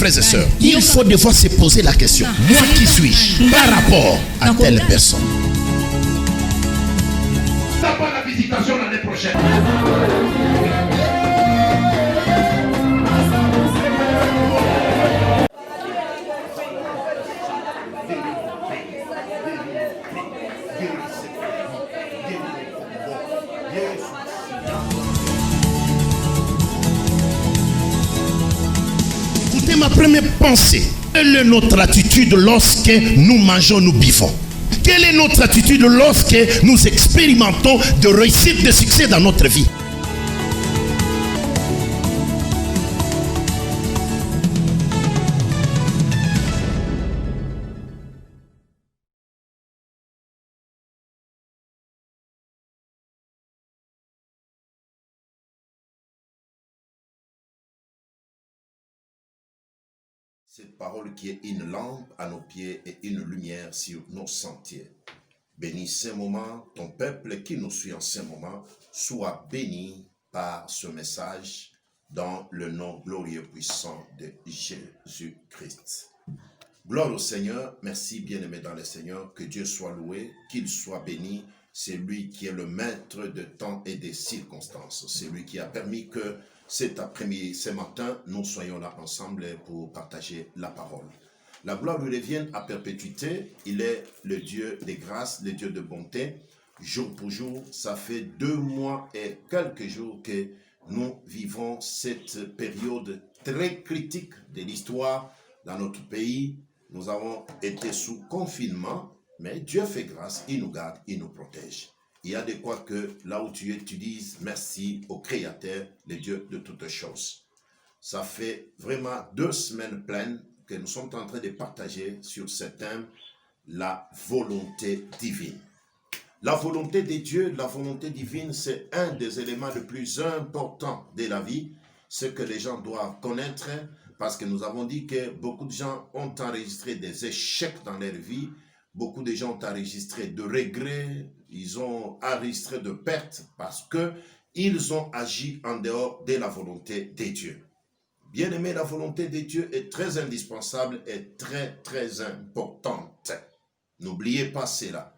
frères et sœurs, il faut devoir se poser la question. Moi, qui suis-je par rapport à telle personne? T'as pas la visitation l'année prochaine. Écoutez ma première pensée. Quelle est notre attitude lorsque nous mangeons, nous buvons? Quelle est notre attitude lorsque nous expérimentons de réussite, de succès dans notre vie? Cette parole qui est une lampe à nos pieds et une lumière sur nos sentiers. Bénis ces moments, ton peuple qui nous suit en ce moment, soit béni par ce message dans le nom glorieux et puissant de Jésus-Christ. Gloire au Seigneur, merci bien-aimé dans le Seigneur, que Dieu soit loué, qu'il soit béni. C'est lui qui est le maître de temps et des circonstances. C'est lui qui a permis que cet après-midi, ce matin, nous soyons là ensemble pour partager la parole. La gloire lui revienne à perpétuité. Il est le Dieu des grâces, le Dieu de bonté. Jour pour jour, ça fait 2 mois et quelques jours que nous vivons cette période très critique de l'histoire dans notre pays. Nous avons été sous confinement, mais Dieu fait grâce, il nous garde, il nous protège. Il y a de quoi que là où tu es, tu dises merci au Créateur, le Dieu de toutes choses. Ça fait vraiment 2 semaines pleines que nous sommes en train de partager sur ce thème, la volonté divine. La volonté de Dieu, la volonté divine, c'est un des éléments les plus importants de la vie, ce que les gens doivent connaître, parce que nous avons dit que beaucoup de gens ont enregistré des échecs dans leur vie, beaucoup de gens ont enregistré de regrets, ils ont enregistré de pertes parce qu'ils ont agi en dehors de la volonté de Dieu. Bien aimé, la volonté de Dieu est très indispensable et très importante. N'oubliez pas cela.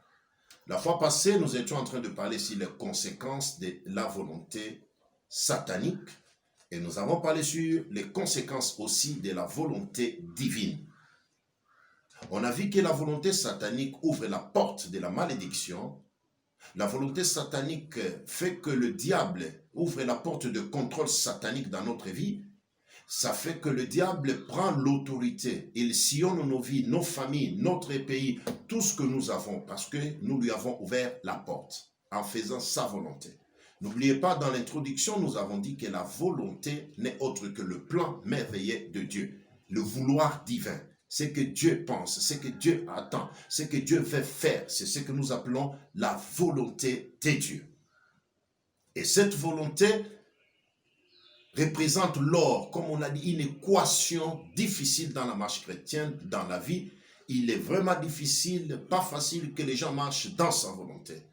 La fois passée, nous étions en train de parler sur les conséquences de la volonté satanique et nous avons parlé sur les conséquences aussi de la volonté divine. On a vu que la volonté satanique ouvre la porte de la malédiction. La volonté satanique fait que le diable ouvre la porte de contrôle satanique dans notre vie. Ça fait que le diable prend l'autorité. Il sillonne nos vies, nos familles, notre pays, tout ce que nous avons parce que nous lui avons ouvert la porte en faisant sa volonté. N'oubliez pas, dans l'introduction, nous avons dit que la volonté n'est autre que le plan merveilleux de Dieu, le vouloir divin. Ce que Dieu pense, ce que Dieu attend, ce que Dieu veut faire, c'est ce que nous appelons la volonté de Dieu. Et cette volonté représente l'or, comme on l'a dit, une équation difficile dans la marche chrétienne, dans la vie. Il est vraiment difficile, pas facile que les gens marchent dans sa volonté.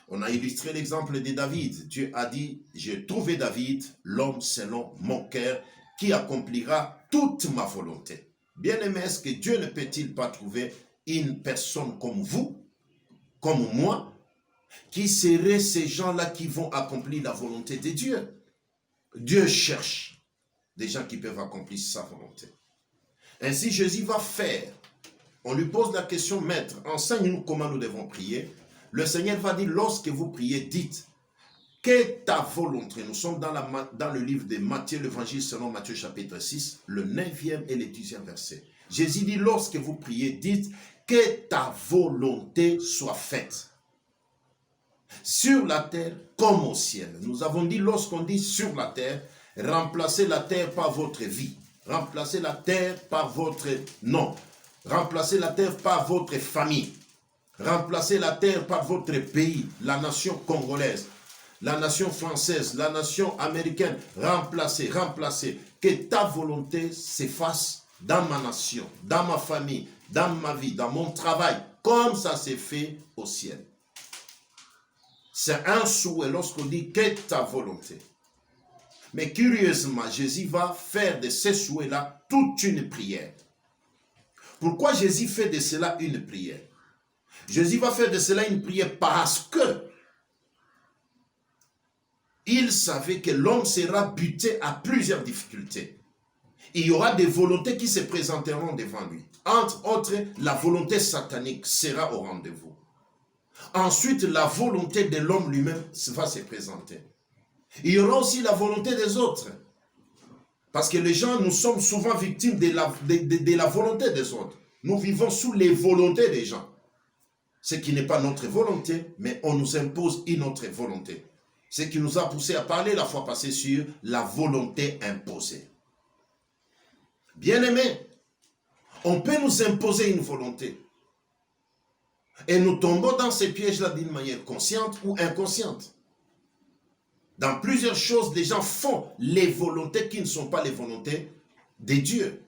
On a illustré l'exemple de David. Dieu a dit, j'ai trouvé David, l'homme selon mon cœur, qui accomplira toute ma volonté. Bien-aimé, est-ce que Dieu ne peut-il pas trouver une personne comme vous, comme moi, qui seraient ces gens-là qui vont accomplir la volonté de Dieu? Dieu cherche des gens qui peuvent accomplir sa volonté. Ainsi, Jésus va faire. On lui pose la question, Maître, enseigne-nous comment nous devons prier. Le Seigneur va dire, lorsque vous priez, dites, qu'est ta volonté? Nous sommes dans le livre de Matthieu, l'évangile selon Matthieu chapitre 6, le 9e et le 10e verset. Jésus dit, lorsque vous priez, dites, que ta volonté soit faite. Sur la terre comme au ciel. Nous avons dit, lorsqu'on dit sur la terre, remplacez la terre par votre vie. Remplacez la terre par votre nom. Remplacez la terre par votre famille. Remplacez la terre par votre pays, la nation congolaise, la nation française, la nation américaine. Remplacez. Que ta volonté s'efface dans ma nation, dans ma famille, dans ma vie, dans mon travail, comme ça s'est fait au ciel. C'est un souhait lorsqu'on dit que ta volonté. Mais curieusement, Jésus va faire de ces souhaits-là toute une prière. Pourquoi Jésus fait de cela une prière? Jésus va faire de cela une prière parce que il savait que l'homme sera buté à plusieurs difficultés. Il y aura des volontés qui se présenteront devant lui. Entre autres, la volonté satanique sera au rendez-vous. Ensuite, la volonté de l'homme lui-même va se présenter. Il y aura aussi la volonté des autres. Parce que les gens, nous sommes souvent victimes de la volonté des autres. Nous vivons sous les volontés des gens. Ce qui n'est pas notre volonté, mais on nous impose une autre volonté. Ce qui nous a poussé à parler la fois passée sur la volonté imposée. Bien-aimés, on peut nous imposer une volonté. Et nous tombons dans ces pièges-là d'une manière consciente ou inconsciente. Dans plusieurs choses, les gens font les volontés qui ne sont pas les volontés de Dieu.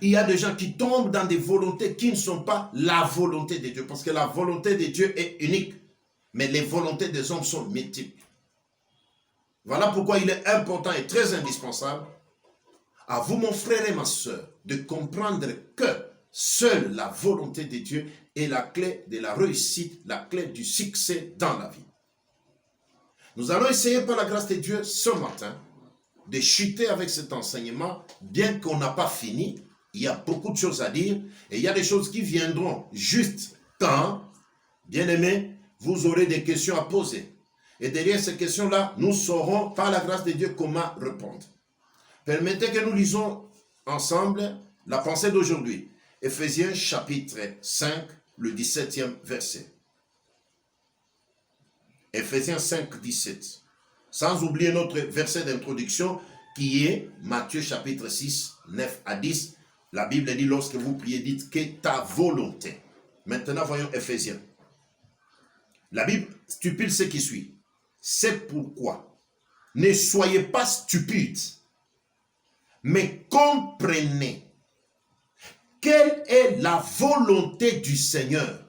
Il y a des gens qui tombent dans des volontés qui ne sont pas la volonté de Dieu. Parce que la volonté de Dieu est unique. Mais les volontés des hommes sont multiples. Voilà pourquoi il est important et très indispensable à vous, mon frère et ma soeur, de comprendre que seule la volonté de Dieu est la clé de la réussite, la clé du succès dans la vie. Nous allons essayer par la grâce de Dieu ce matin de chuter avec cet enseignement, bien qu'on n'a pas fini. Il y a beaucoup de choses à dire et il y a des choses qui viendront juste quand, bien aimés, vous aurez des questions à poser. Et derrière ces questions-là, nous saurons par la grâce de Dieu comment répondre. Permettez que nous lisons ensemble la pensée d'aujourd'hui. Éphésiens chapitre 5, le 17e verset. Éphésiens 5, 17. Sans oublier notre verset d'introduction qui est Matthieu chapitre 6, 9 à 10. La Bible dit lorsque vous priez, dites que ta volonté. Maintenant voyons Éphésiens. La Bible stipule ce qui suit. C'est pourquoi ne soyez pas stupides, mais comprenez quelle est la volonté du Seigneur.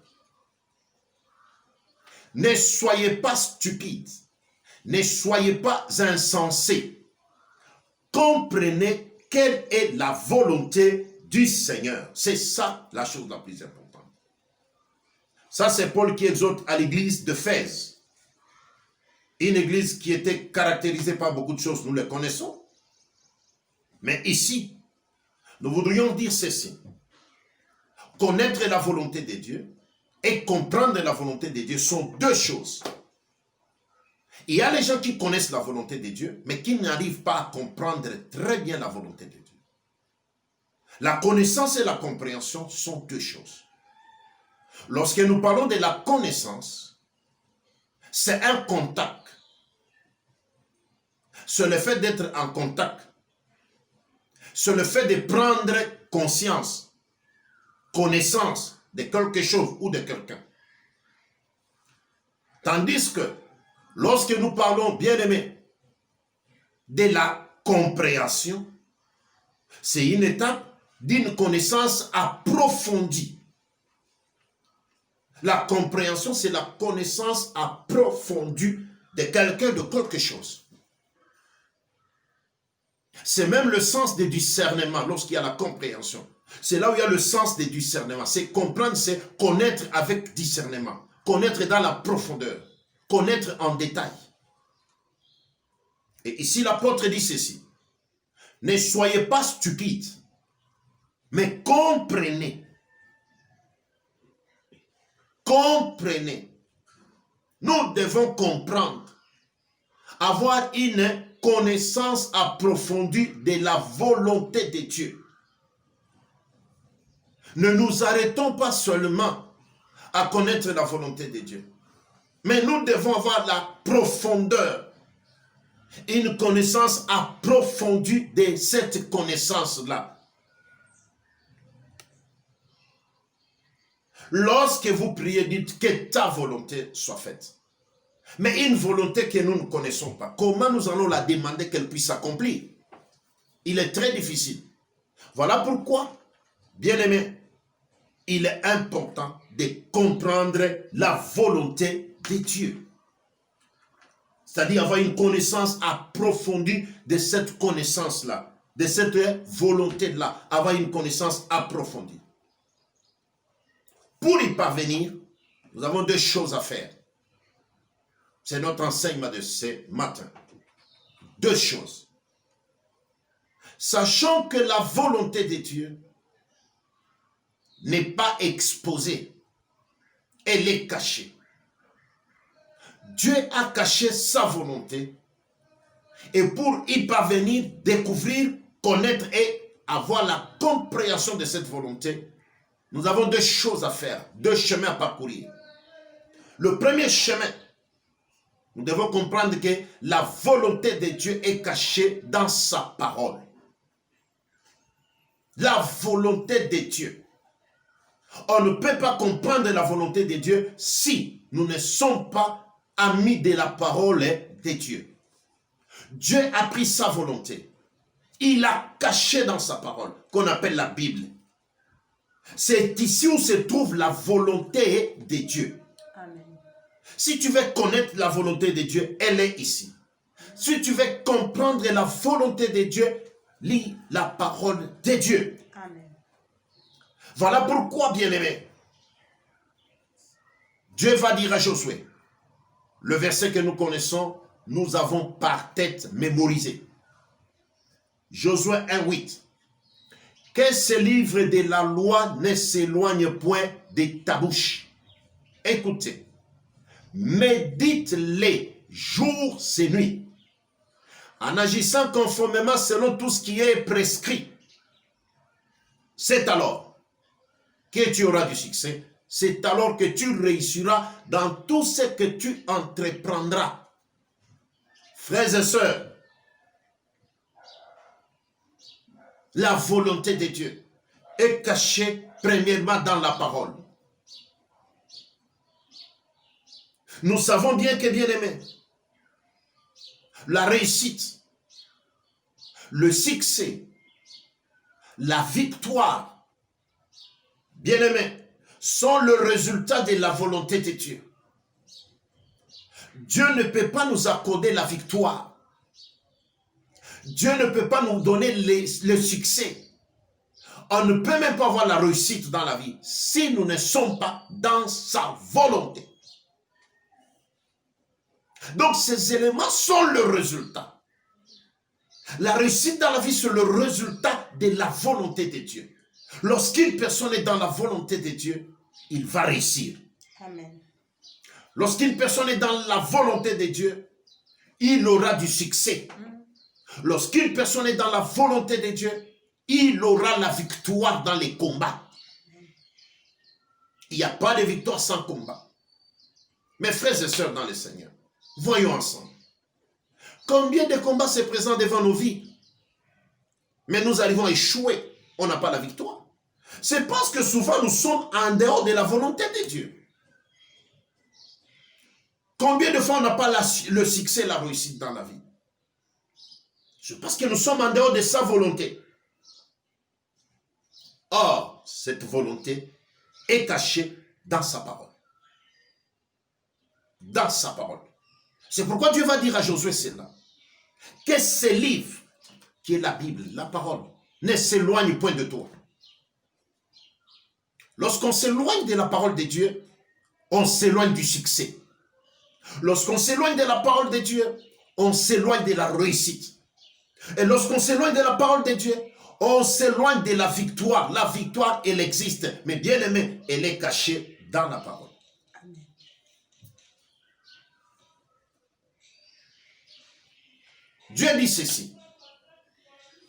Ne soyez pas stupides, ne soyez pas insensés. Comprenez quelle est la volonté du Seigneur. C'est ça la chose la plus importante. Ça, c'est Paul qui exhorte à l'église d'Éphèse. Une église qui était caractérisée par beaucoup de choses, nous les connaissons. Mais ici, nous voudrions dire ceci. Connaître la volonté de Dieu et comprendre la volonté de Dieu sont deux choses. Il y a les gens qui connaissent la volonté de Dieu, mais qui n'arrivent pas à comprendre très bien la volonté de Dieu. La connaissance et la compréhension sont deux choses. Lorsque nous parlons de la connaissance, c'est un contact. C'est le fait d'être en contact. C'est le fait de prendre conscience, connaissance de quelque chose ou de quelqu'un. Tandis que lorsque nous parlons, bien aimé, de la compréhension, c'est une étape d'une connaissance approfondie. La compréhension, c'est la connaissance approfondie de quelqu'un, de quelque chose. C'est même le sens du discernement lorsqu'il y a la compréhension. C'est là où il y a le sens du discernement. C'est comprendre, c'est connaître avec discernement. Connaître dans la profondeur. Connaître en détail. Et ici, l'apôtre dit ceci. Ne soyez pas stupides, mais comprenez. Comprenez. Nous devons comprendre. Avoir une connaissance approfondie de la volonté de Dieu. Ne nous arrêtons pas seulement à connaître la volonté de Dieu. Mais nous devons avoir la profondeur. Une connaissance approfondie de cette connaissance-là. Lorsque vous priez, dites que ta volonté soit faite. Mais une volonté que nous ne connaissons pas, comment nous allons la demander qu'elle puisse s'accomplir? Il est très difficile. Voilà pourquoi, bien aimé, il est important de comprendre la volonté de Dieu. C'est-à-dire avoir une connaissance approfondie de cette connaissance-là. de cette volonté-là, avoir une connaissance approfondie. Pour y parvenir, nous avons deux choses à faire. C'est notre enseignement de ce matin. Deux choses. Sachant que la volonté de Dieu n'est pas exposée, elle est cachée. Dieu a caché sa volonté et pour y parvenir, découvrir, connaître et avoir la compréhension de cette volonté, nous avons deux choses à faire, deux chemins à parcourir. Le premier chemin, nous devons comprendre que la volonté de Dieu est cachée dans sa parole. La volonté de Dieu. On ne peut pas comprendre la volonté de Dieu si nous ne sommes pas amis de la parole de Dieu. Dieu a pris sa volonté. Il l'a cachée dans sa parole, qu'on appelle la Bible. C'est ici où se trouve la volonté de Dieu. Amen. Si tu veux connaître la volonté de Dieu, elle est ici. Si tu veux comprendre la volonté de Dieu, lis la parole de Dieu. Amen. Voilà pourquoi, bien-aimé, Dieu va dire à Josué, le verset que nous connaissons, nous avons par tête mémorisé. Josué 1:8. Que ce livre de la loi ne s'éloigne point de ta bouche. Écoutez, médite-les jours et nuits, en agissant conformément selon tout ce qui est prescrit. C'est alors que tu auras du succès. C'est alors que tu réussiras dans tout ce que tu entreprendras. Frères et sœurs, la volonté de Dieu est cachée premièrement dans la parole. Nous savons bien que, bien-aimés, la réussite, le succès, la victoire, bien-aimés, sont le résultat de la volonté de Dieu. Dieu ne peut pas nous accorder la victoire. Dieu ne peut pas nous donner le succès. On ne peut même pas avoir la réussite dans la vie si nous ne sommes pas dans sa volonté. Donc ces éléments sont le résultat. La réussite dans la vie, c'est le résultat de la volonté de Dieu. Lorsqu'une personne est dans la volonté de Dieu, il va réussir. Amen. Lorsqu'une personne est dans la volonté de Dieu, il aura du succès. Lorsqu'une personne est dans la volonté de Dieu, il aura la victoire dans les combats. Il n'y a pas de victoire sans combat. Mes frères et sœurs dans le Seigneur, voyons ensemble. Combien de combats se présentent devant nos vies? Mais nous arrivons à échouer. On n'a pas la victoire. C'est parce que souvent nous sommes en dehors de la volonté de Dieu. Combien de fois on n'a pas le succès, la réussite dans la vie? C'est parce que nous sommes en dehors de sa volonté. Or, cette volonté est cachée dans sa parole. Dans sa parole. C'est pourquoi Dieu va dire à Josué cela. Que ce livre, qui est la Bible, la parole, ne s'éloigne point de toi. Lorsqu'on s'éloigne de la parole de Dieu, on s'éloigne du succès. Lorsqu'on s'éloigne de la parole de Dieu, on s'éloigne de la réussite. Et lorsqu'on s'éloigne de la parole de Dieu, on s'éloigne de la victoire. La victoire, elle existe. Mais bien aimé, elle est cachée dans la parole. Amen. Dieu dit ceci.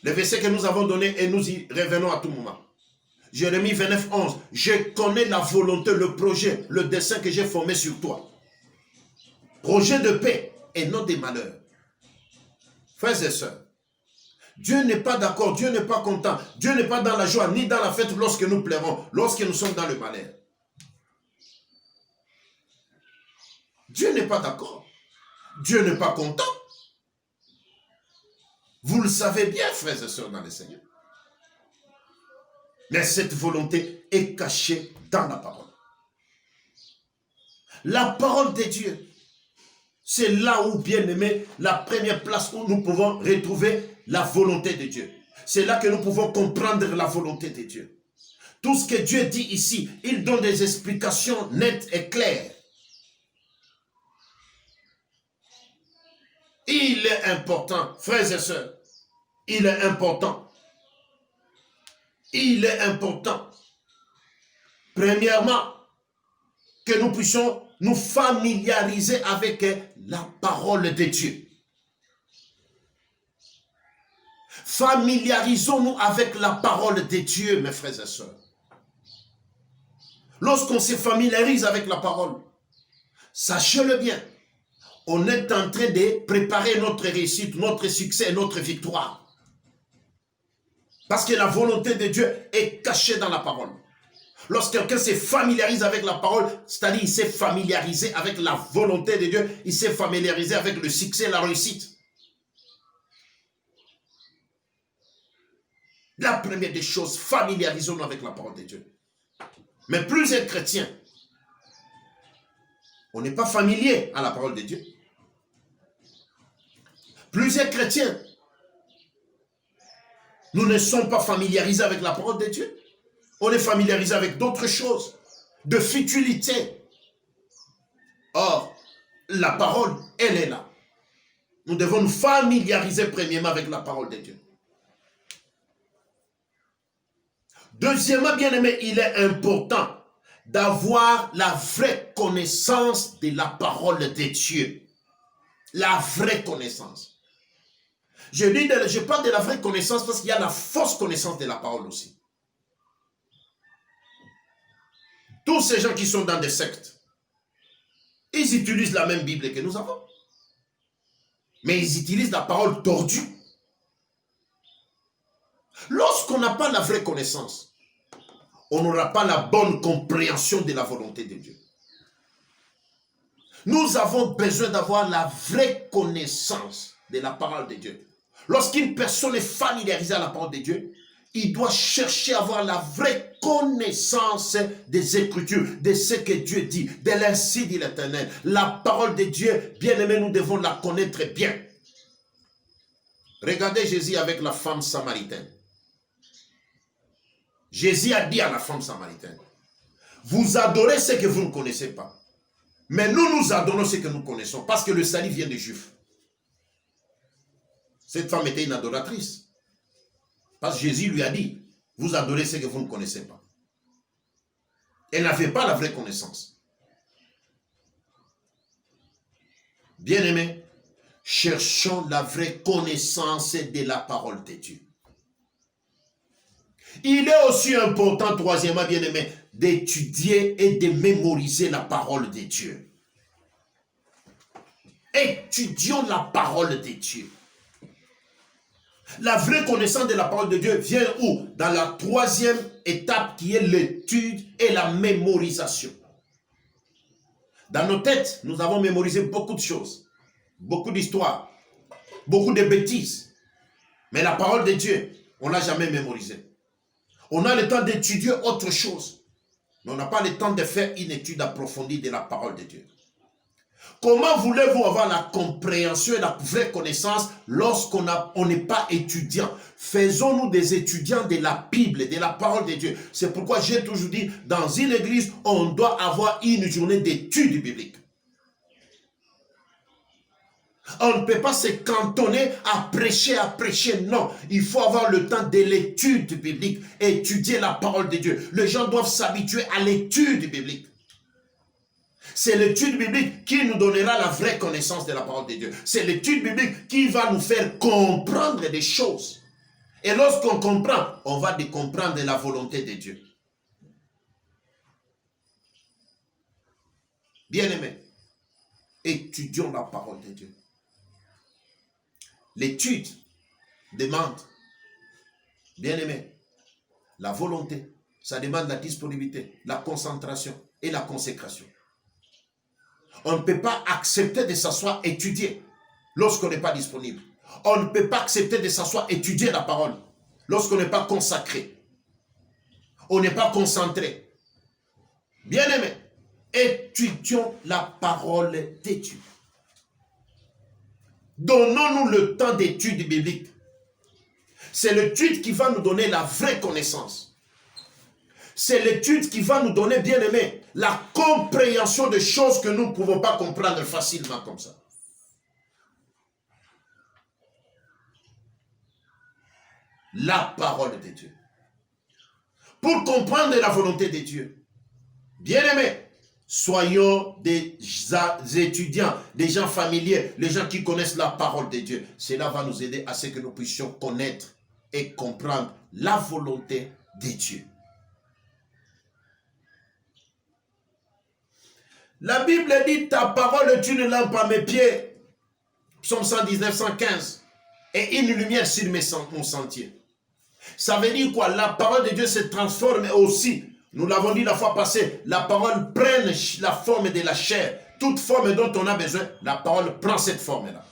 Le verset que nous avons donné et nous y revenons à tout moment. Jérémie 29, 11. Je connais la volonté, le projet, le dessein que j'ai formé sur toi. Projet de paix et non de malheur. Frères et sœurs, Dieu n'est pas d'accord, Dieu n'est pas content, Dieu n'est pas dans la joie ni dans la fête lorsque nous pleurons, lorsque nous sommes dans le malheur. Dieu n'est pas d'accord. Dieu n'est pas content. Vous le savez bien, frères et sœurs dans le Seigneur. Mais cette volonté est cachée dans la parole. La parole de Dieu, c'est là où, bien aimé, la première place où nous pouvons retrouver la volonté de Dieu. C'est là que nous pouvons comprendre la volonté de Dieu. Tout ce que Dieu dit ici, il donne des explications nettes et claires. Il est important, frères et sœurs, il est important. Il est important, premièrement, que nous puissions nous familiariser avec la parole de Dieu. Familiarisons-nous avec la parole de Dieu, mes frères et sœurs. Lorsqu'on se familiarise avec la parole, sachez-le bien, on est en train de préparer notre réussite, notre succès, notre victoire. Parce que la volonté de Dieu est cachée dans la parole. Lorsque quelqu'un se familiarise avec la parole, c'est-à-dire il s'est familiarisé avec la volonté de Dieu, il s'est familiarisé avec le succès, la réussite. La première des choses, familiarisons-nous avec la parole de Dieu. Mais plusieurs chrétiens, on n'est pas familier à la parole de Dieu. Plusieurs chrétiens, nous ne sommes pas familiarisés avec la parole de Dieu. On est familiarisé avec d'autres choses, de futilité. Or, la parole, elle est là. Nous devons nous familiariser premièrement avec la parole de Dieu. Deuxièmement, bien-aimé, il est important d'avoir la vraie connaissance de la parole de Dieu. La vraie connaissance. Je parle de la vraie connaissance parce qu'il y a la fausse connaissance de la parole aussi. Tous ces gens qui sont dans des sectes, ils utilisent la même Bible que nous avons. Mais ils utilisent la parole tordue. Lorsqu'on n'a pas la vraie connaissance, on n'aura pas la bonne compréhension de la volonté de Dieu. Nous avons besoin d'avoir la vraie connaissance de la parole de Dieu. Lorsqu'une personne est familiarisée à la parole de Dieu, il doit chercher à avoir la vraie connaissance des Écritures, de ce que Dieu dit, de l'ainsi dit l'Éternel. La parole de Dieu, bien aimé, nous devons la connaître bien. Regardez Jésus avec la femme samaritaine. Jésus a dit à la femme samaritaine, vous adorez ce que vous ne connaissez pas. Mais nous adorons ce que nous connaissons, parce que le salut vient des Juifs. Cette femme était une adoratrice. Parce que Jésus lui a dit, vous adorez ce que vous ne connaissez pas. Elle n'avait pas la vraie connaissance. Bien-aimés, cherchons la vraie connaissance de la parole de Dieu. Il est aussi important, troisièmement, bien-aimé, d'étudier et de mémoriser la parole de Dieu. Étudions la parole de Dieu. La vraie connaissance de la parole de Dieu vient où? Dans la troisième étape qui est l'étude et la mémorisation. Dans nos têtes, nous avons mémorisé beaucoup de choses, beaucoup d'histoires, beaucoup de bêtises. Mais la parole de Dieu, on n'a jamais mémorisé. On a le temps d'étudier autre chose, mais on n'a pas le temps de faire une étude approfondie de la parole de Dieu. Comment voulez-vous avoir la compréhension et la vraie connaissance lorsqu'on n'est pas étudiant? Faisons-nous des étudiants de la Bible, de la parole de Dieu. C'est pourquoi j'ai toujours dit, dans une église, on doit avoir une journée d'études bibliques. On ne peut pas se cantonner à prêcher, non. Il faut avoir le temps de l'étude biblique, étudier la parole de Dieu. Les gens doivent s'habituer à l'étude biblique. C'est l'étude biblique qui nous donnera la vraie connaissance de la parole de Dieu. C'est l'étude biblique qui va nous faire comprendre des choses. Et lorsqu'on comprend, on va comprendre la volonté de Dieu. Bien-aimés, étudions la parole de Dieu. L'étude demande, bien-aimés, la volonté. Ça demande la disponibilité, la concentration et la consécration. On ne peut pas accepter de s'asseoir étudier lorsqu'on n'est pas disponible. On ne peut pas accepter de s'asseoir étudier la parole lorsqu'on n'est pas consacré. On n'est pas concentré. Bien-aimés, étudions la parole de Dieu. Donnons-nous le temps d'étude biblique. C'est l'étude qui va nous donner la vraie connaissance. C'est l'étude qui va nous donner, bien aimé, la compréhension de choses que nous ne pouvons pas comprendre facilement comme ça. La parole de Dieu. Pour comprendre la volonté de Dieu, bien aimé, soyons des étudiants, des gens familiers, les gens qui connaissent la parole de Dieu. Cela va nous aider à ce que nous puissions connaître et comprendre la volonté de Dieu. La Bible dit, ta parole est une lampe à mes pieds. Psaume 119, 115. Et une lumière sur mon sentier. Ça veut dire quoi? La parole de Dieu se transforme aussi. Nous l'avons dit la fois passée, la parole prend la forme de la chair. Toute forme dont on a besoin, la parole prend cette forme-là.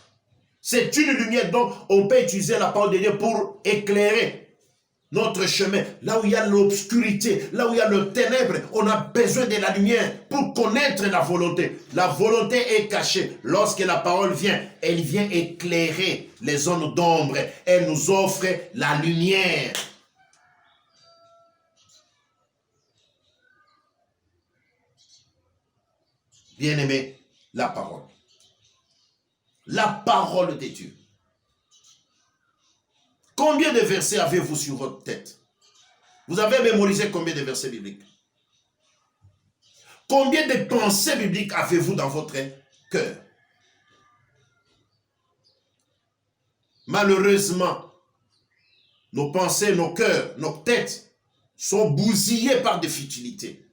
C'est une lumière dont on peut utiliser la parole de Dieu pour éclairer notre chemin. Là où il y a l'obscurité, là où il y a le ténèbre, on a besoin de la lumière pour connaître la volonté. La volonté est cachée. Lorsque la parole vient, elle vient éclairer les zones d'ombre. Elle nous offre la lumière. Bien-aimé, la parole. La parole de Dieu. Combien de versets avez-vous sur votre tête? Vous avez mémorisé combien de versets bibliques? Combien de pensées bibliques avez-vous dans votre cœur? Malheureusement, nos pensées, nos cœurs, nos têtes sont bousillées par des futilités.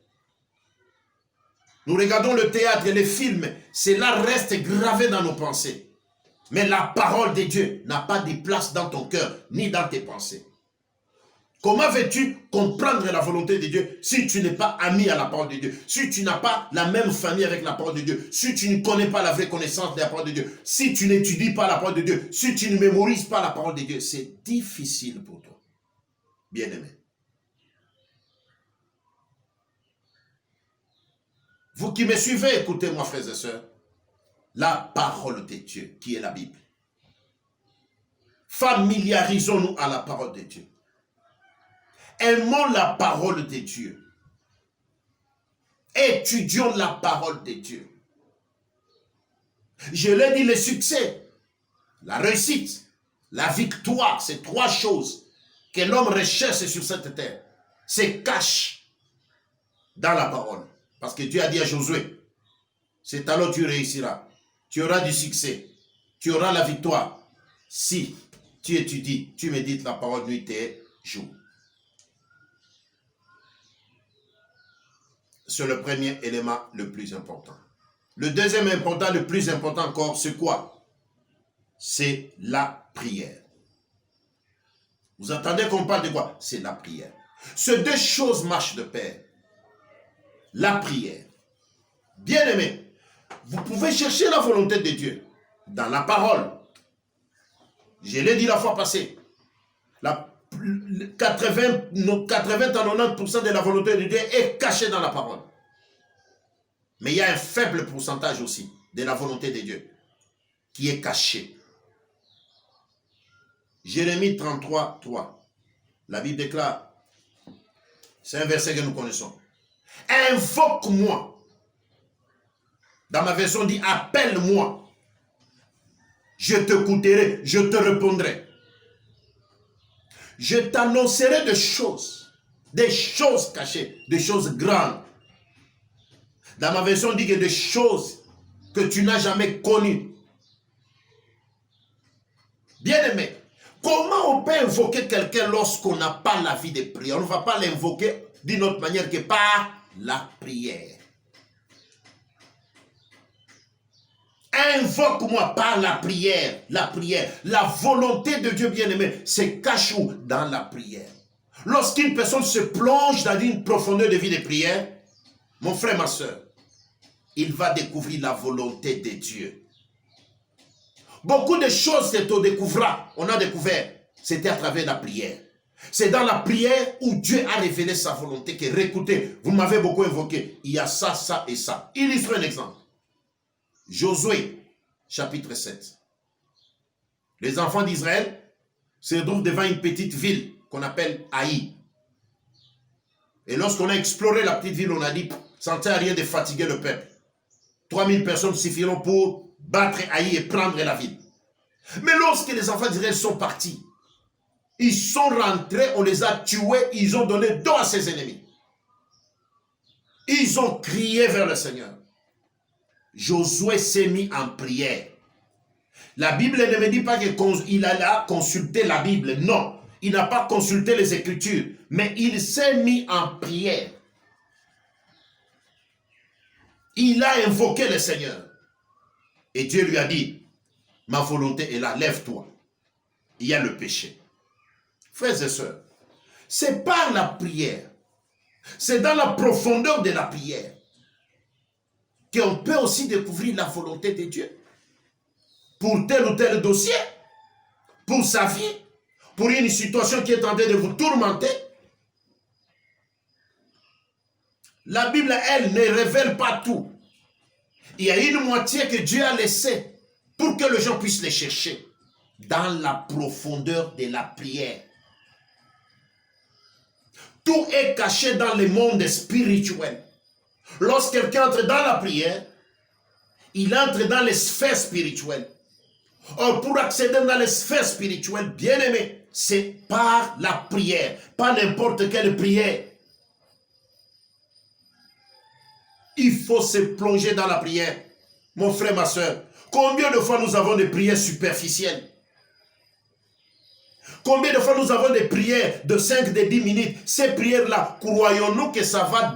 Nous regardons le théâtre et les films, cela reste gravé dans nos pensées. Mais la parole de Dieu n'a pas de place dans ton cœur, ni dans tes pensées. Comment veux-tu comprendre la volonté de Dieu si tu n'es pas ami à la parole de Dieu? Si tu n'as pas la même famille avec la parole de Dieu? Si tu ne connais pas la vraie connaissance de la parole de Dieu? Si tu n'étudies pas la parole de Dieu? Si tu ne mémorises pas la parole de Dieu? C'est difficile pour toi, bien-aimé. Vous qui me suivez, écoutez-moi, frères et sœurs. La parole de Dieu, qui est la Bible. Familiarisons-nous à la parole de Dieu. Aimons la parole de Dieu. Étudions la parole de Dieu. Je l'ai dit, le succès, la réussite, la victoire, c'est trois choses que l'homme recherche sur cette terre. Se cache dans la parole. Parce que Dieu a dit à Josué, c'est alors tu réussiras. Tu auras du succès. Tu auras la victoire. Si tu étudies, tu médites la parole nuit et jour. C'est le premier élément le plus important. Le deuxième important, le plus important encore, c'est quoi? C'est la prière. Vous entendez qu'on parle de quoi? C'est la prière. Ces deux choses marchent de pair. La prière. Bien-aimé, vous pouvez chercher la volonté de Dieu dans la parole. Je l'ai dit la fois passée. 80 à 90% de la volonté de Dieu est cachée dans la parole. Mais il y a un faible pourcentage aussi de la volonté de Dieu qui est caché. Jérémie 33, 3. La Bible déclare, c'est un verset que nous connaissons. Invoque-moi. Dans ma version dit, appelle-moi. Je t'écouterai, je te répondrai. Je t'annoncerai des choses cachées, des choses grandes. Dans ma version, on dit que des choses que tu n'as jamais connues. Bien-aimé, comment on peut invoquer quelqu'un lorsqu'on n'a pas la vie de prière? On ne va pas l'invoquer d'une autre manière que par la prière. Invoque-moi par la prière. La prière, la volonté de Dieu bien-aimé, se cache où? Dans la prière. Lorsqu'une personne se plonge dans une profondeur de vie de prière, mon frère, ma soeur, il va découvrir la volonté de Dieu. Beaucoup de choses que on a découvert, c'était à travers la prière. C'est dans la prière où Dieu a révélé sa volonté. Que réécoutez, vous m'avez beaucoup invoqué. Il y a ça, ça et ça. Illustre un exemple. Josué, chapitre 7. Les enfants d'Israël se trouve devant une petite ville qu'on appelle Haï. Et lorsqu'on a exploré la petite ville, on a dit, ça ne sert à rien de fatiguer le peuple. 3000 personnes suffiront pour battre Haï et prendre la ville. Mais lorsque les enfants d'Israël sont partis, ils sont rentrés, on les a tués, ils ont donné dos à ses ennemis. Ils ont crié vers le Seigneur. Josué s'est mis en prière. La Bible ne me dit pas qu'il alla consulter la Bible. Non, il n'a pas consulté les Écritures, mais il s'est mis en prière. Il a invoqué le Seigneur. Et Dieu lui a dit, ma volonté est là, lève-toi. Il y a le péché. Frères et sœurs, c'est par la prière, c'est dans la profondeur de la prière qu'on peut aussi découvrir la volonté de Dieu pour tel ou tel dossier, pour sa vie, pour une situation qui est en train de vous tourmenter. La Bible, elle, ne révèle pas tout. Il y a une moitié que Dieu a laissée pour que les gens puissent les chercher dans la profondeur de la prière. Tout est caché dans le monde spirituel. Lorsque quelqu'un entre dans la prière, il entre dans les sphères spirituelles. Or, pour accéder dans les sphères spirituelles, bien aimé, c'est par la prière, pas n'importe quelle prière. Il faut se plonger dans la prière. Mon frère, ma soeur, combien de fois nous avons des prières superficielles? Combien de fois nous avons des prières de 5, de 10 minutes? Ces prières-là, croyons-nous que ça va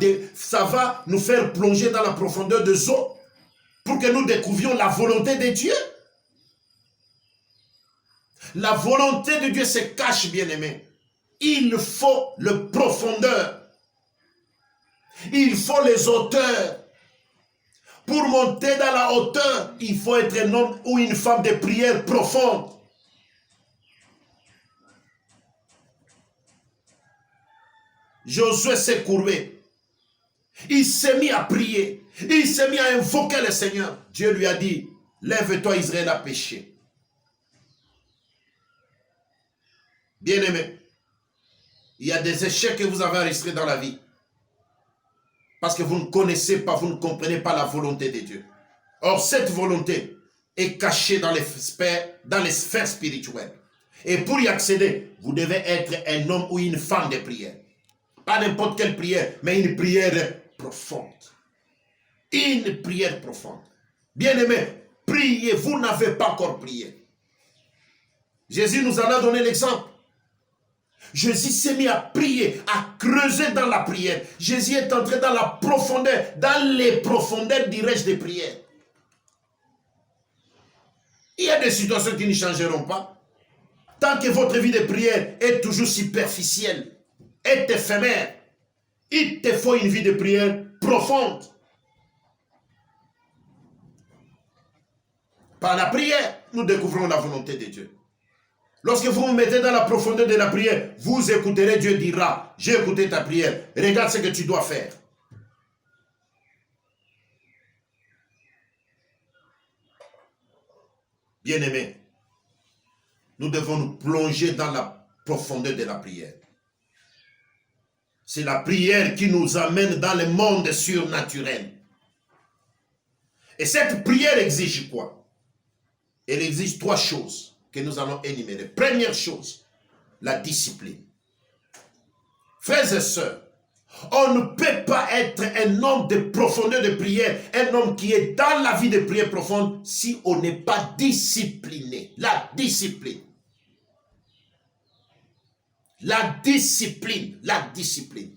nous faire plonger dans la profondeur des eaux pour que nous découvrions la volonté de Dieu? La volonté de Dieu se cache, bien-aimé. Il faut le profondeur. Il faut les hauteurs. Pour monter dans la hauteur, il faut être un homme ou une femme de prière profonde. Josué s'est courbé. Il s'est mis à prier. Il s'est mis à invoquer le Seigneur. Dieu lui a dit, lève-toi, Israël a péché. Bien-aimé, il y a des échecs que vous avez enregistrés dans la vie. Parce que vous ne connaissez pas, vous ne comprenez pas la volonté de Dieu. Or, cette volonté est cachée dans les sphères spirituelles. Et pour y accéder, vous devez être un homme ou une femme de prière. Pas n'importe quelle prière, mais une prière profonde. Une prière profonde. Bien-aimé, priez, vous n'avez pas encore prié. Jésus nous en a donné l'exemple. Jésus s'est mis à prier, à creuser dans la prière. Jésus est entré dans la profondeur, dans les profondeurs, dirais-je, des prières. Il y a des situations qui ne changeront pas. Tant que votre vie de prière est toujours superficielle, est éphémère, il te faut une vie de prière profonde. Par la prière, nous découvrons la volonté de Dieu. Lorsque vous vous mettez dans la profondeur de la prière, vous écouterez, Dieu dira, j'ai écouté ta prière, regarde ce que tu dois faire. Bien-aimés, nous devons nous plonger dans la profondeur de la prière. C'est la prière qui nous amène dans le monde surnaturel. Et cette prière exige quoi? Elle exige 3 choses que nous allons énumérer. Première chose, la discipline. Frères et sœurs, on ne peut pas être un homme de profondeur de prière, un homme qui est dans la vie de prière profonde, si on n'est pas discipliné. La discipline. La discipline. La discipline.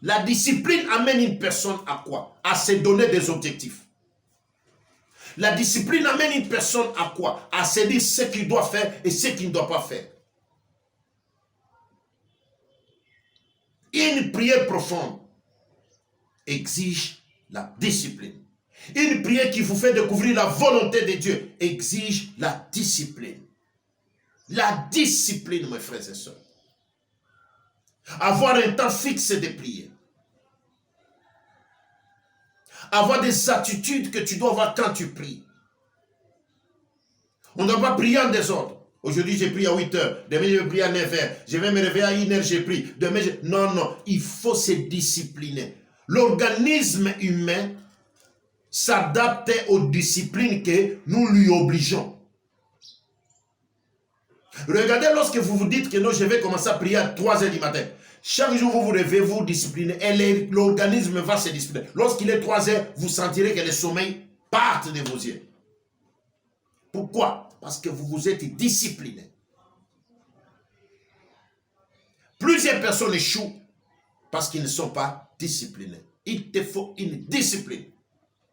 La discipline amène une personne à quoi? À se donner des objectifs. La discipline amène une personne à quoi? À se dire ce qu'il doit faire et ce qu'il ne doit pas faire. Une prière profonde exige la discipline. Une prière qui vous fait découvrir la volonté de Dieu exige la discipline. La discipline, mes frères et sœurs. Avoir un temps fixe de prière. Avoir des attitudes que tu dois avoir quand tu pries. On ne doit pas prier en désordre. Aujourd'hui, j'ai prié à 8 heures. Demain, je vais prier à 9 heures. Je vais me réveiller à 1 heure, j'ai prié. Demain, non, non. Il faut se discipliner. L'organisme humain s'adapte aux disciplines que nous lui obligeons. Regardez, lorsque vous vous dites que non, je vais commencer à prier à 3 heures du matin. Chaque jour, vous vous réveillez, vous vous disciplinez et l'organisme va se discipliner. Lorsqu'il est 3 heures, vous sentirez que le sommeil part de vos yeux. Pourquoi? Parce que vous vous êtes discipliné. Plusieurs personnes échouent parce qu'ils ne sont pas disciplinés. Il te faut une discipline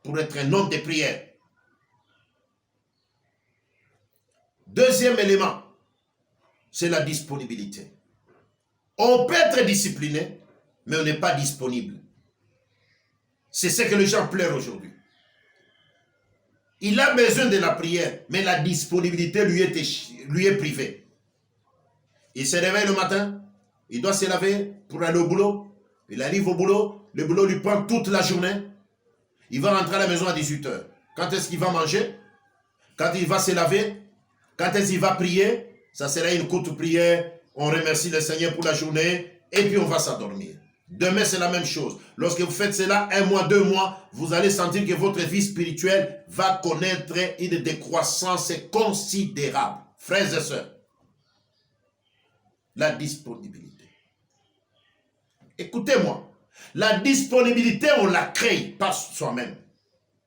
pour être un homme de prière. Deuxième élément, c'est la disponibilité. On peut être discipliné, mais on n'est pas disponible. C'est ce que les gens pleurent aujourd'hui. Il a besoin de la prière, mais la disponibilité lui est privée. Il se réveille le matin, il doit se laver pour aller au boulot. Il arrive au boulot, le boulot lui prend toute la journée. Il va rentrer à la maison à 18 h. Quand est-ce qu'il va manger? Quand il va se laver? Quand est-ce qu'il va prier? Ça sera une courte prière. On remercie le Seigneur pour la journée et puis on va s'endormir. Demain, c'est la même chose. Lorsque vous faites cela, 1 mois, 2 mois, vous allez sentir que votre vie spirituelle va connaître une décroissance considérable. Frères et sœurs, la disponibilité. Écoutez-moi, la disponibilité, on la crée par soi-même.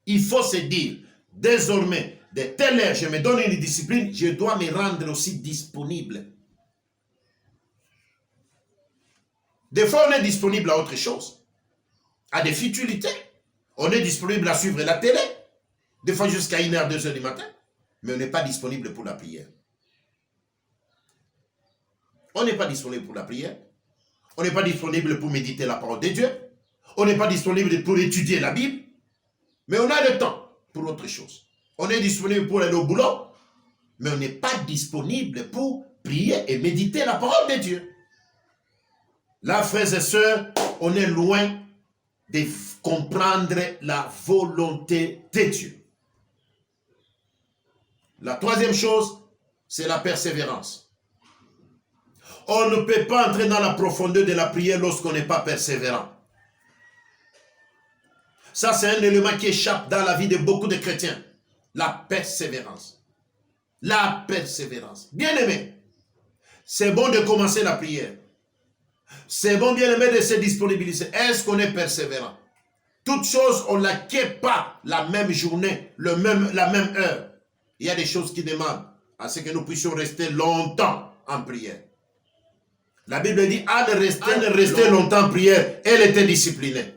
Il faut se dire, désormais, de telle heure, je me donne une discipline, je dois me rendre aussi disponible. Des fois, on est disponible à autre chose, à des futilités. On est disponible à suivre la télé, des fois jusqu'à 1 h, 2 h du matin, mais on n'est pas disponible pour la prière. On n'est pas disponible pour la prière. On n'est pas disponible pour méditer la parole de Dieu. On n'est pas disponible pour étudier la Bible. Mais on a le temps pour autre chose. On est disponible pour aller au boulot, mais on n'est pas disponible pour prier et méditer la parole de Dieu. Là, frères et sœurs, on est loin de comprendre la volonté de Dieu. La troisième chose, c'est la persévérance. On ne peut pas entrer dans la profondeur de la prière lorsqu'on n'est pas persévérant. Ça, c'est un élément qui échappe dans la vie de beaucoup de chrétiens. La persévérance. La persévérance. Bien aimé, c'est bon de commencer la prière. C'est bon, bien aimé, de se disponibiliser. Est-ce qu'on est persévérant? Toute chose, on ne l'acquiert pas la même journée, la même heure. Il y a des choses qui demandent à ce que nous puissions rester longtemps en prière. La Bible dit, Anne restait longtemps en prière. Elle était disciplinée.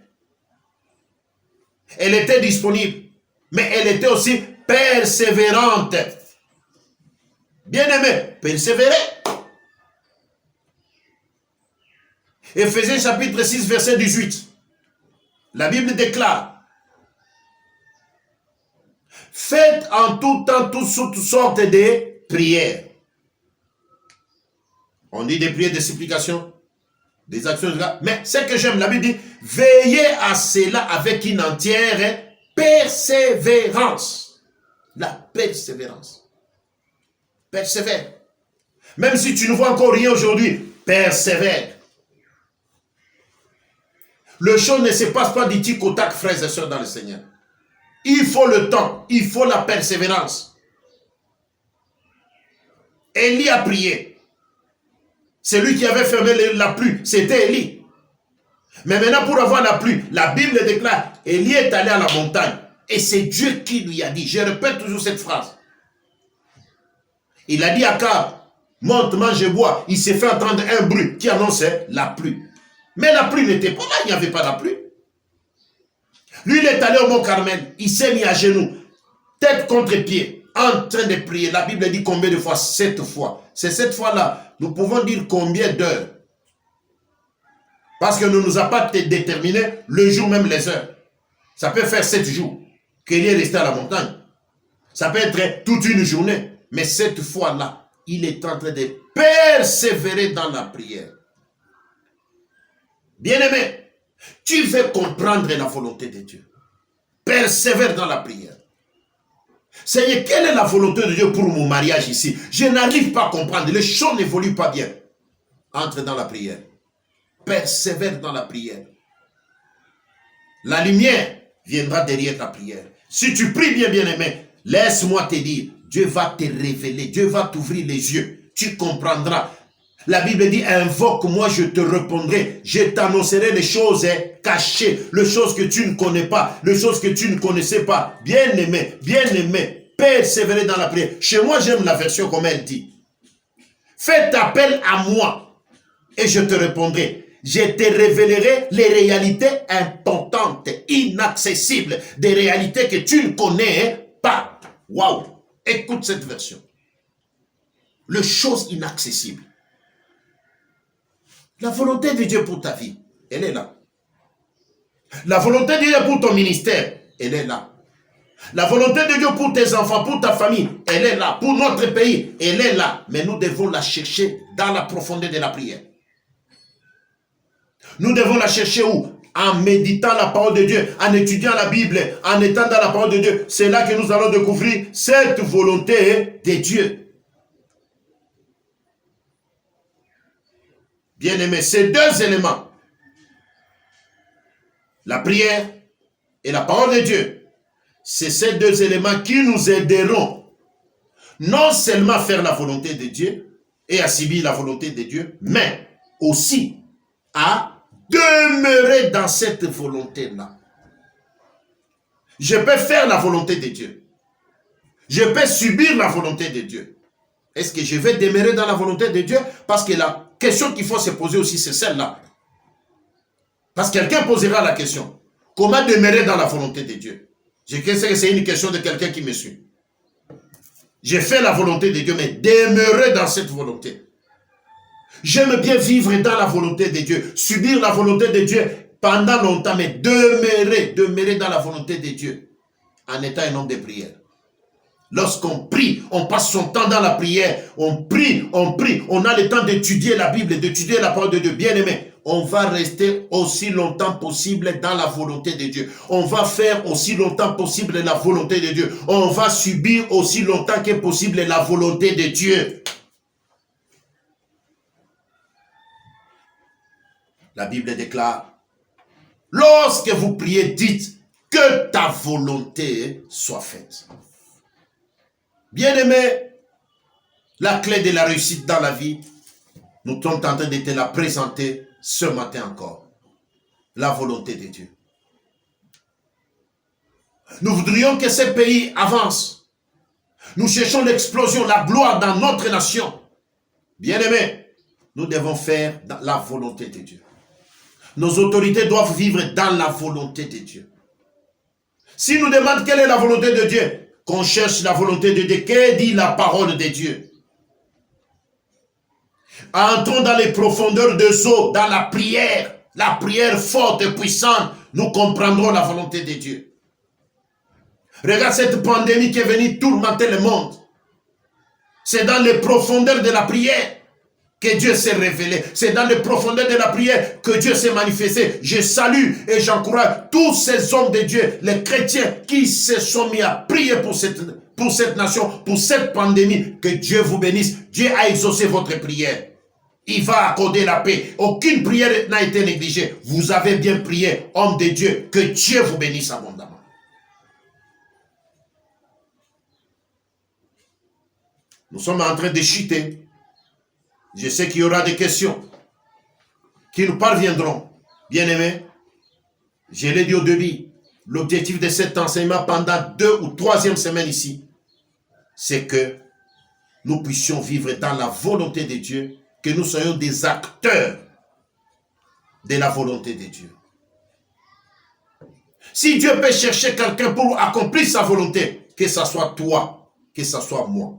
Elle était disponible. Mais elle était aussi persévérante. Bien-aimé, persévérer. Éphésiens chapitre 6, verset 18. La Bible déclare, faites en tout temps toutes sortes de prières. On dit des prières de supplication, des actions de grâce. Mais ce que j'aime, la Bible dit, veillez à cela avec une entière persévérance. La persévérance. Persévère. Même si tu ne vois encore rien aujourd'hui, persévère. Le chose ne se passe pas du tic au tac, frères et sœurs dans le Seigneur. Il faut le temps, il faut la persévérance. Élie a prié. Celui qui avait fermé la pluie, c'était Élie. Mais maintenant, pour avoir la pluie, la Bible déclare, Élie est allé à la montagne. Et c'est Dieu qui lui a dit, je répète toujours cette phrase. Il a dit à Akab, monte, mange et bois. Il s'est fait entendre un bruit qui annonçait la pluie. Mais la pluie n'était pas là, il n'y avait pas la pluie. Lui, il est allé au mont Carmel, il s'est mis à genoux, tête contre pied, en train de prier. La Bible dit combien de fois? 7 fois. C'est cette fois-là, nous pouvons dire combien d'heures. Parce que nous ne nous a pas déterminé le jour, même les heures. Ça peut faire 7 jours qu'il est resté à la montagne. Ça peut être toute une journée. Mais cette fois-là, il est en train de persévérer dans la prière. Bien-aimé, tu veux comprendre la volonté de Dieu. Persévère dans la prière. Seigneur, quelle est la volonté de Dieu pour mon mariage ici? Je n'arrive pas à comprendre. Les choses n'évoluent pas bien. Entre dans la prière. Persévère dans la prière. La lumière viendra derrière ta prière. Si tu pries bien, bien-aimé, laisse-moi te dire, Dieu va te révéler, Dieu va t'ouvrir les yeux. Tu comprendras. La Bible dit, invoque-moi, je te répondrai. Je t'annoncerai les choses cachées, les choses que tu ne connais pas, les choses que tu ne connaissais pas. Bien-aimé, persévérer dans la prière. Chez moi, j'aime la version comme elle dit. Faites appel à moi et je te répondrai. Je te révélerai les réalités importantes, inaccessibles, des réalités que tu ne connais pas. Waouh! Écoute cette version. Les choses inaccessibles. La volonté de Dieu pour ta vie, elle est là. La volonté de Dieu pour ton ministère, elle est là. La volonté de Dieu pour tes enfants, pour ta famille, elle est là. Pour notre pays, elle est là. Mais nous devons la chercher dans la profondeur de la prière. Nous devons la chercher où? En méditant la parole de Dieu, en étudiant la Bible, en étant dans la parole de Dieu. C'est là que nous allons découvrir cette volonté de Dieu. Bien-aimés, ces deux éléments, la prière et la parole de Dieu, c'est ces deux éléments qui nous aideront non seulement à faire la volonté de Dieu et à subir la volonté de Dieu, mais aussi à demeurer dans cette volonté-là. Je peux faire la volonté de Dieu. Je peux subir la volonté de Dieu. Est-ce que je vais demeurer dans la volonté de Dieu? Parce que la question qu'il faut se poser aussi, c'est celle-là. Parce que quelqu'un posera la question. Comment demeurer dans la volonté de Dieu? Je sais que c'est une question de quelqu'un qui me suit. J'ai fait la volonté de Dieu, mais demeurer dans cette volonté. J'aime bien vivre dans la volonté de Dieu, subir la volonté de Dieu pendant longtemps, mais demeurer dans la volonté de Dieu en étant un homme de prière. Lorsqu'on prie, on passe son temps dans la prière, on prie, on a le temps d'étudier la Bible, d'étudier la parole de Dieu. Bien aimé, on va rester aussi longtemps possible dans la volonté de Dieu. On va faire aussi longtemps possible la volonté de Dieu. On va subir aussi longtemps que possible la volonté de Dieu. La Bible déclare, lorsque vous priez, dites que ta volonté soit faite. Bien-aimé, la clé de la réussite dans la vie, nous sommes en train de te la présenter ce matin encore. La volonté de Dieu. Nous voudrions que ce pays avance. Nous cherchons l'explosion, la gloire dans notre nation. Bien-aimé, nous devons faire la volonté de Dieu. Nos autorités doivent vivre dans la volonté de Dieu. Si nous demandons quelle est la volonté de Dieu, qu'on cherche la volonté de Dieu, que dit la parole de Dieu? Entrons dans les profondeurs des eaux, dans la prière forte et puissante, nous comprendrons la volonté de Dieu. Regarde cette pandémie qui est venue tourmenter le monde. C'est dans les profondeurs de la prière que Dieu s'est révélé. C'est dans les profondeurs de la prière que Dieu s'est manifesté. Je salue et j'encourage tous ces hommes de Dieu, les chrétiens qui se sont mis à prier pour cette nation, pour cette pandémie. Que Dieu vous bénisse. Dieu a exaucé votre prière. Il va accorder la paix. Aucune prière n'a été négligée. Vous avez bien prié, homme de Dieu. Que Dieu vous bénisse abondamment. Nous sommes en train de chuter. Je sais qu'il y aura des questions qui nous parviendront. Bien-aimés, je l'ai dit au début, l'objectif de cet enseignement pendant 2 ou 3e semaine ici, c'est que nous puissions vivre dans la volonté de Dieu, que nous soyons des acteurs de la volonté de Dieu. Si Dieu peut chercher quelqu'un pour accomplir sa volonté, que ce soit toi, que ce soit moi.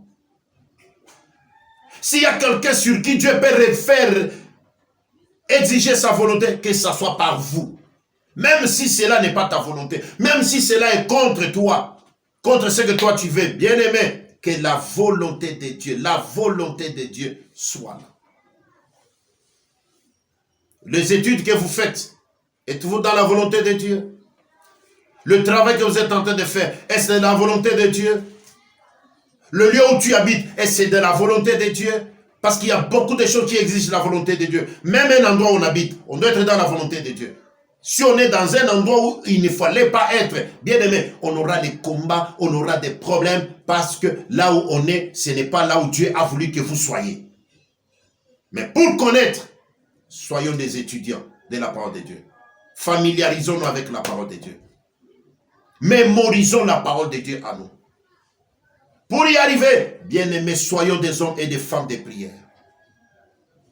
S'il y a quelqu'un sur qui Dieu peut faire exiger sa volonté, que ce soit par vous. Même si cela n'est pas ta volonté, même si cela est contre toi, contre ce que toi tu veux, bien aimé, que la volonté de Dieu soit là. Les études que vous faites, êtes-vous dans la volonté de Dieu? Le travail que vous êtes en train de faire, est-ce la volonté de Dieu? Le lieu où tu habites, et c'est de la volonté de Dieu. Parce qu'il y a beaucoup de choses qui exigent la volonté de Dieu. Même un endroit où on habite, on doit être dans la volonté de Dieu. Si on est dans un endroit où il ne fallait pas être, bien aimé, on aura des combats, on aura des problèmes, parce que là où on est, ce n'est pas là où Dieu a voulu que vous soyez. Mais pour connaître, soyons des étudiants de la parole de Dieu. Familiarisons-nous avec la parole de Dieu. Mémorisons la parole de Dieu à nous. Pour y arriver, bien aimés, soyons des hommes et des femmes de prière.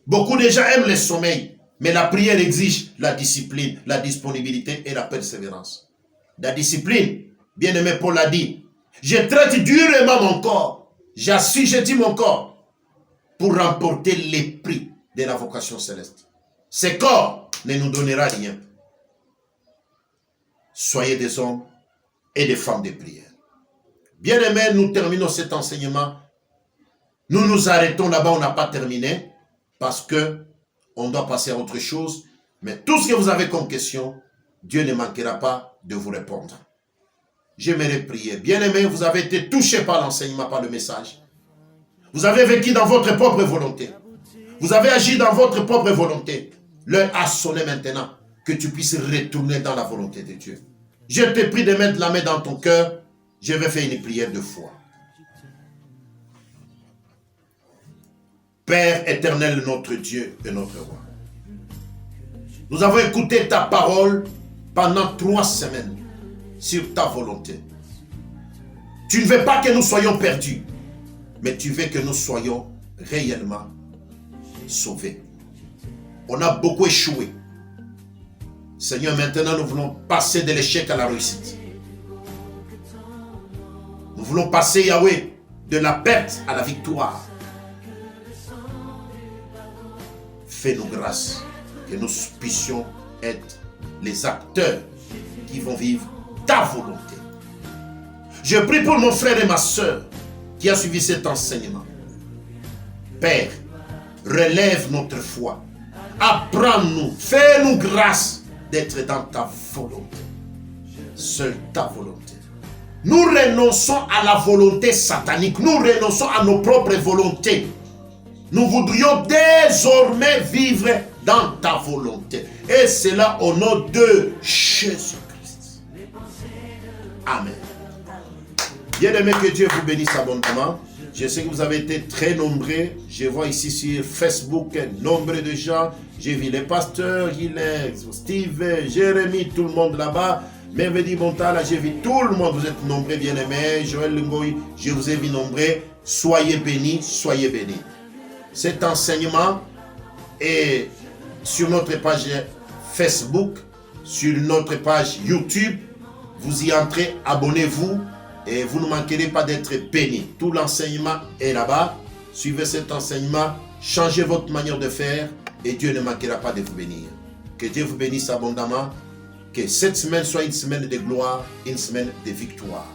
Beaucoup de gens aiment le sommeil, mais la prière exige la discipline, la disponibilité et la persévérance. La discipline, bien aimé, Paul l'a dit, je traite durement mon corps, j'assujettis mon corps pour remporter les prix de la vocation céleste. Ce corps ne nous donnera rien. Soyez des hommes et des femmes de prière. Bien aimés, nous terminons cet enseignement. Nous nous arrêtons là-bas, on n'a pas terminé, parce que on doit passer à autre chose. Mais tout ce que vous avez comme question, Dieu ne manquera pas de vous répondre. J'aimerais prier. Bien aimés, vous avez été touchés par l'enseignement, par le message. Vous avez vécu dans votre propre volonté. Vous avez agi dans votre propre volonté. L'heure a sonné maintenant que tu puisses retourner dans la volonté de Dieu. Je te prie de mettre la main dans ton cœur. Je vais faire une prière de foi. Père éternel, notre Dieu et notre roi. Nous avons écouté ta parole pendant 3 semaines sur ta volonté. Tu ne veux pas que nous soyons perdus, mais tu veux que nous soyons réellement sauvés. On a beaucoup échoué. Seigneur, maintenant nous voulons passer de l'échec à la réussite. Nous voulons passer, Yahweh, de la perte à la victoire. Fais-nous grâce que nous puissions être les acteurs qui vont vivre ta volonté. Je prie pour mon frère et ma soeur qui a suivi cet enseignement. Père, relève notre foi. Apprends-nous, fais-nous grâce d'être dans ta volonté. Seule ta volonté. Nous renonçons à la volonté satanique. Nous renonçons à nos propres volontés. Nous voudrions désormais vivre dans ta volonté. Et cela au nom de Jésus-Christ. Amen. Bien-aimés, que Dieu vous bénisse abondamment. Je sais que vous avez été très nombreux. Je vois ici sur Facebook nombre de gens. J'ai vu les pasteurs, Steve, Jérémy, tout le monde là-bas. Merveille Montala, j'ai vu tout le monde. Vous êtes nombreux, bien-aimés. Joël Lungoy, je vous ai vu nombreux. Soyez bénis, soyez bénis. Cet enseignement est sur notre page Facebook, sur notre page YouTube. Vous y entrez, abonnez-vous et vous ne manquerez pas d'être bénis. Tout l'enseignement est là-bas. Suivez cet enseignement, changez votre manière de faire et Dieu ne manquera pas de vous bénir. Que Dieu vous bénisse abondamment. Que cette semaine soit une semaine de gloire, une semaine de victoire.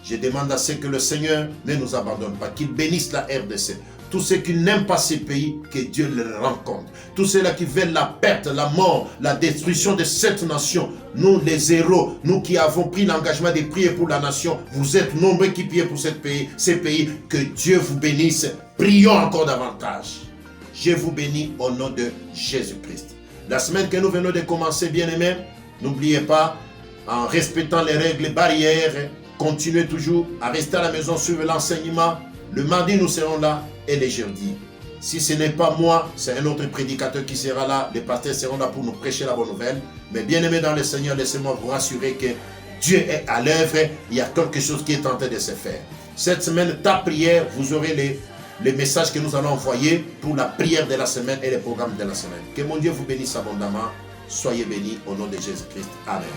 Je demande à ce que le Seigneur ne nous abandonne pas, qu'il bénisse la RDC. Tous ceux qui n'aiment pas ces pays, que Dieu les rencontre. Tous ceux-là qui veulent la perte, la mort, la destruction de cette nation. Nous, les héros, nous qui avons pris l'engagement de prier pour la nation, vous êtes nombreux qui priez pour ces pays. Que Dieu vous bénisse. Prions encore davantage. Je vous bénis au nom de Jésus-Christ. La semaine que nous venons de commencer, bien-aimés, n'oubliez pas, en respectant les règles, les barrières, continuez toujours à rester à la maison, suivre l'enseignement. Le mardi, nous serons là et les jeudis. Si ce n'est pas moi, c'est un autre prédicateur qui sera là. Les pasteurs seront là pour nous prêcher la bonne nouvelle. Mais bien aimés dans le Seigneur, laissez-moi vous rassurer que Dieu est à l'œuvre. Il y a quelque chose qui est en train de se faire. Cette semaine, ta prière, vous aurez les messages que nous allons envoyer pour la prière de la semaine et les programmes de la semaine. Que mon Dieu vous bénisse abondamment. Soyez bénis au nom de Jésus-Christ. Amen.